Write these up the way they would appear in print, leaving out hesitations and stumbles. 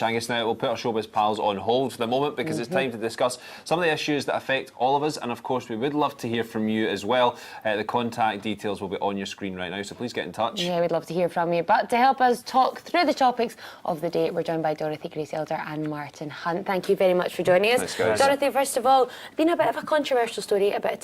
Angus, now we'll put our showbiz pals on hold for the moment because it's time to discuss some of the issues that affect all of us, and of course we would love to hear from you as well. The contact details will be on your screen right now, so please get in touch. Yeah, we'd love to hear from you. But to help us talk through the topics of the day, we're joined by Dorothy Grace-Elder and Martin Hunt. Thank you very much for joining us. Thanks, guys. Dorothy, first of all, been a bit of a controversial story about a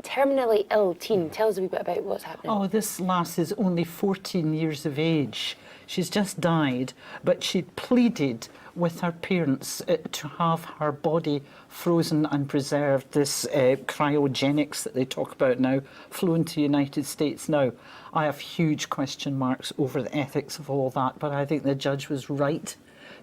terminally ill teen. Tell us a wee bit about what's happening. Oh, this lass is only 14 years of age. She's just died, but she pleaded with her parents to have her body frozen and preserved. This cryogenics that they talk about now, flown to the United States now. I have huge question marks over the ethics of all that, but I think the judge was right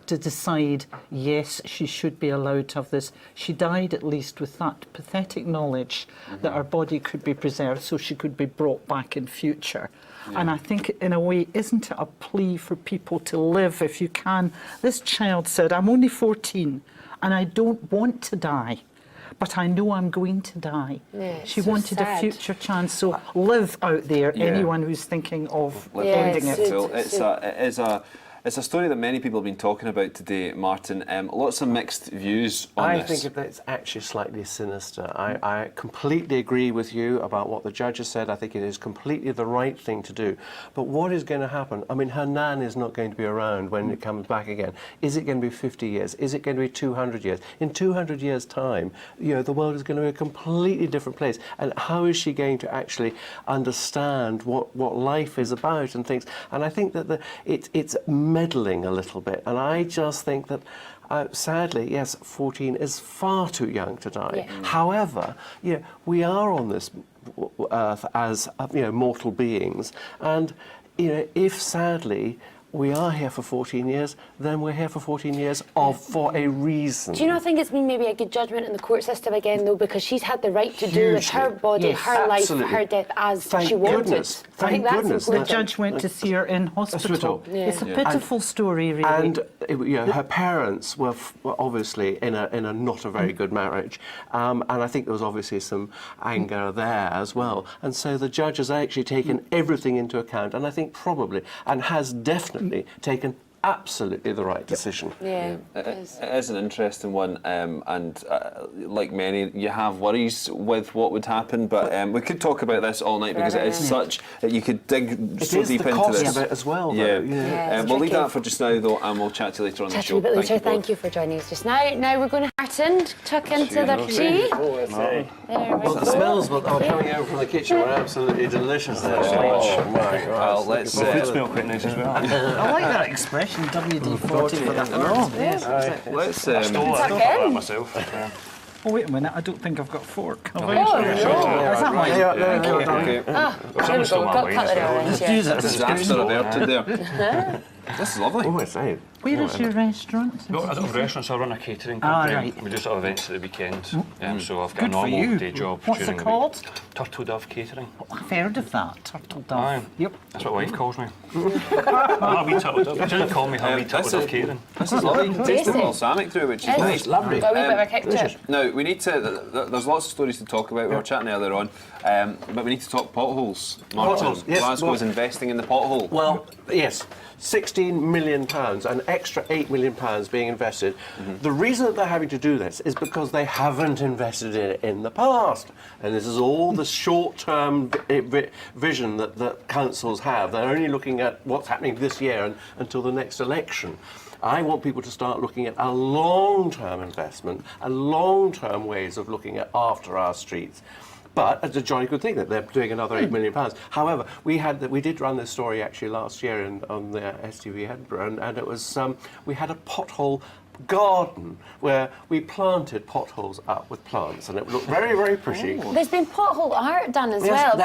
to decide, yes, she should be allowed to have this. She died at least with that pathetic knowledge that her body could be preserved so she could be brought back in future. Yeah. And I think, in a way, isn't it a plea for people to live if you can? This child said, I'm only 14 and I don't want to die, but I know I'm going to die. Yeah, she so wanted sad. a future chance, so live out there, anyone who's thinking of ending it. It's a story that many people have been talking about today, Martin. Lots of mixed views on this. I think it's actually slightly sinister. I completely agree with you about what the judge has said. I think it is completely the right thing to do. But what is going to happen? I mean, her nan is not going to be around when it comes back again. Is it going to be 50 years? Is it going to be 200 years? In 200 years' time, you know, the world is going to be a completely different place. And how is she going to actually understand what life is about and things? And I think that it's meddling a little bit, and I just think that sadly, yes, 14 is far too young to die. Yeah. However, you know, we are on this earth as mortal beings, and you know, if sadly we are here for 14 years, then we're here for 14 years for a reason. Do you not think it's been maybe a good judgment in the court system again, though, because she's had the right to do with her body, her life, her death as she wanted? Thank goodness. The judge went to see her in hospital. Yeah. It's a pitiful story, really. And her parents were obviously in a not a very good marriage, and I think there was obviously some anger there as well. And so the judge has actually taken everything into account, and I think probably, and has definitely taken absolutely the right decision. Yeah, it is an interesting one, and like many, you have worries with what would happen, but we could talk about this all night because it is such that you could dig so deep into this. It is the cost of it as well, though. Yeah, we'll leave that for just now, though, and we'll chat to you later on the show. Thank you for joining us just now. Now we're going to Martin tuck into the tea. Well, the smells that are coming out from the kitchen were absolutely delicious there. Oh my God. Well, let's... It smell quite nice as well. I like that expression, WD-40 for the fork. Yes, let's... I stole that myself. Oh, wait a minute, I don't think I've got a fork. Oh, Is that right? Okay. There we go, we've got cutlery around here. Use it. Disaster averted there. This is lovely. Oh, it's nice. Where is your restaurant? No, I don't have restaurants, I run a catering company. Right. We do sort of events at the weekend. So I've got a normal day job. What's it called? Turtle Dove Catering. I've heard of that, Turtle Dove. Aye. Yep. That's what wife calls me. Her wee Turtle Dove. She doesn't call me her wee Turtle Dove Catering. This is lovely. You can taste the balsamic through, which is nice. Lovely. Got a wee bit of a kick to it. Now, we need to... There's lots of stories to talk about. We were chatting earlier on. But we need to talk potholes. Potholes, yes. Glasgow is investing in the pothole. Well, yes. £16 million, an extra £8 million being invested. The reason that they're having to do this is because they haven't invested in it in the past. And this is all the short-term vision that councils have. They're only looking at what's happening this year and until the next election. I want people to start looking at a long-term investment and long-term ways of looking at after our streets. But it's a jolly good thing that they're doing another £8 million. However, we did run this story actually last year on the STV Edinburgh, and it was we had a pothole garden where we planted potholes up with plants, and it looked very, very pretty. There's been pothole art done as well.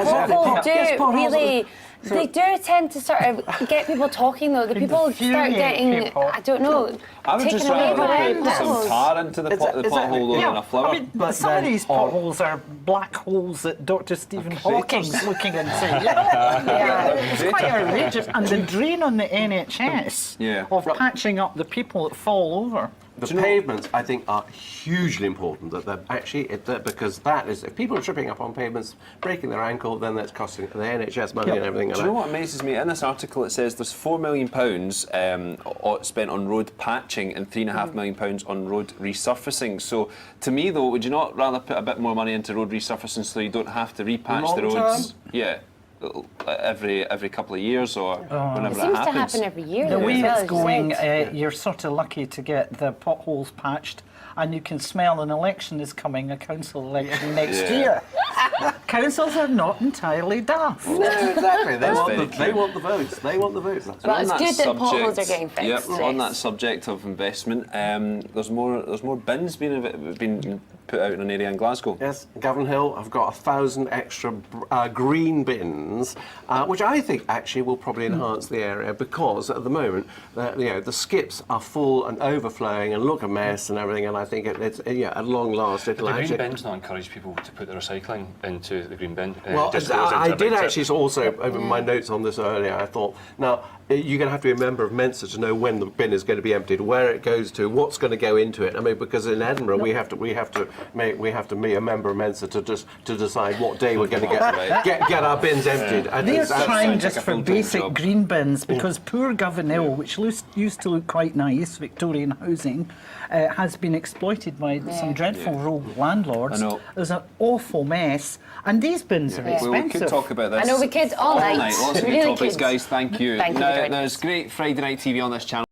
Potholes They do tend to sort of get people talking, though. The people start getting, I don't know, I would taken just away rather by put some tar into the pothole than a flower. I mean, some of these potholes are black holes that Dr. Stephen Hawking's looking into. It's quite outrageous. And the drain on the NHS of patching up the people that fall over ever. The pavements, I think, are hugely important. That they're actually because that is if people are tripping up on pavements, breaking their ankle, then that's costing the NHS money and everything. Do you know what amazes me? In this article, it says there's £4 million spent on road patching and £3.5 million on road resurfacing. So, to me, though, would you not rather put a bit more money into road resurfacing so you don't have to repatch the roads? Yeah. Every couple of years or whenever It it seems happens. to happen every year. The way as it's well, as you going, said. you're sort of lucky to get the potholes patched, and you can smell an election is coming, a council election next year. Councils are not entirely daft. No, exactly. They want the votes. Well, it's good that potholes are getting fixed. Yep, yes. on that subject of investment, there's more bins being put out in an area in Glasgow. Yes, Gavin Hill have got 1,000 extra green bins, which I think actually will probably enhance the area because at the moment, the skips are full and overflowing and look a mess and everything. And I think it's at long last it'll The green actually. bins not encourage people to put their recycling into the green bin. Well, Just goes into I a did big actually tip. also, over my notes on this earlier, I thought, now, you're going to have to be a member of Mensa to know when the bin is going to be emptied, where it goes to, what's going to go into it. I mean, because in Edinburgh we have to be a member of Mensa to decide what day we're going to get our bins emptied. And They're it's trying like just a for full-time basic job. green bins because poor Govan Hill, which used to look quite nice, Victorian housing, has been exploited by some dreadful rogue landlords. I know. There's an awful mess, and these bins are Well, expensive. we could talk about this. I know we could all night. Lots of Really good topics, could. guys. Thank you. Thank you for Now, joining there's great Friday night TV on this channel.